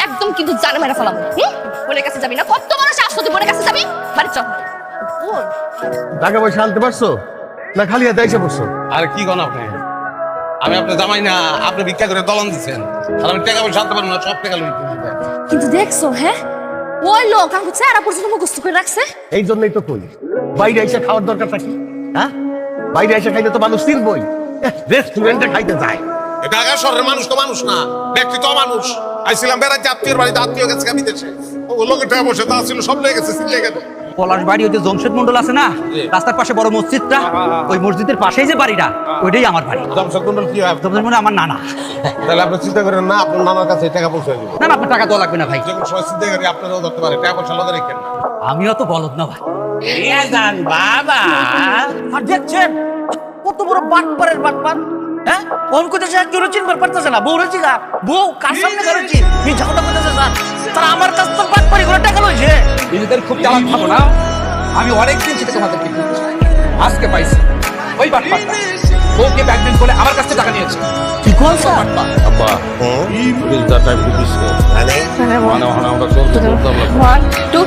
একদম কিন্তু জানে মেরা ফেলাম। বোনের কাছে যাবি না? কত বড় সাহস তুই বোনের কাছে যাবি? বাড়ি চল। টাকা পয়সা আনতে পারছো না খালি হাতে এসে পড়ছো? আরে কি কোন আপনি? আমি আপনার জামাই না, আপনি ভিক্ষা করে দলন দিচ্ছেন আর আমি টাকা পয়সা আনতে পারবো না, সব টাকা লুট দিতে। কিন্তু দেখছো হ্যাঁ, ওই লোক আমাকে চেহারা পর্যন্ত মুখস্থ করে রাখছে। এই জন্যই তো কই বাইরে এসে খাওয়ার দরকারটা কি? হ্যাঁ, বাইরে এসে খাইলে তো মানুষ চিনবই। রেস্টুরেন্টে খাইতে যায়। ঢাকা শহরের মানুষ তো মানুষ না, ব্যক্তি তো মানুষ। আইছিলাম বেড়াইতে আত্মীয়ের বাড়িতে, আত্মীয় গেছে বিদেশে, ও লোকের টাকা পয়সা তা ছিল সব লেগে গেছে, চিনতে গেছে। পলাশ বাড়ি ওই যে জমশেদ মন্ডল আছে না, রাস্তার পাশে বড় মসজিদটা, ওই মসজিদের পাশেই যে বাড়িটা, ওইটাই আমার বাড়ি। জমশেদ মন্ডল কি হয়? জমশেদ মন্ডল আমার নানা। তাহলে আপনি চিন্তা করেন না, আপনার নানার কাছে টাকা পৌঁছে দিব। না না, আপনার টাকা দেওয়া লাগবে না ভাই। যে কোনো সময় চিন্তা করি আপনারাও ধরতে পারে, টাকা পয়সা লগে রেখেন না। আমিও তো বলদ না ভাই। বাবা আর দেখছেন কত বড় বাটপারের বাটপার। হ্যাঁ, ফোন করতেছে একজনও চিনবার পারতেছে না। বউ রয়েছি গা, বউ কার সামনে করেছি মিথ্যা কথা বলতেছে স্যার। তারা আমার কাছ থেকে বাটপারি করে টাকা লইছে। নিজেদের খুব চালাক থাকো না, আমি অনেকদিন থেকে তোমাদেরকে আজকে পাইছি ওই বাটপারটা বউকে প্রেগনেন্ট বলে আমার কাছ থেকে টাকা নিয়েছে। কি কোন স্যার? আব্বা বিলটা টাইম টু দিছে। মানে আমরা চলতে চলতে 1 2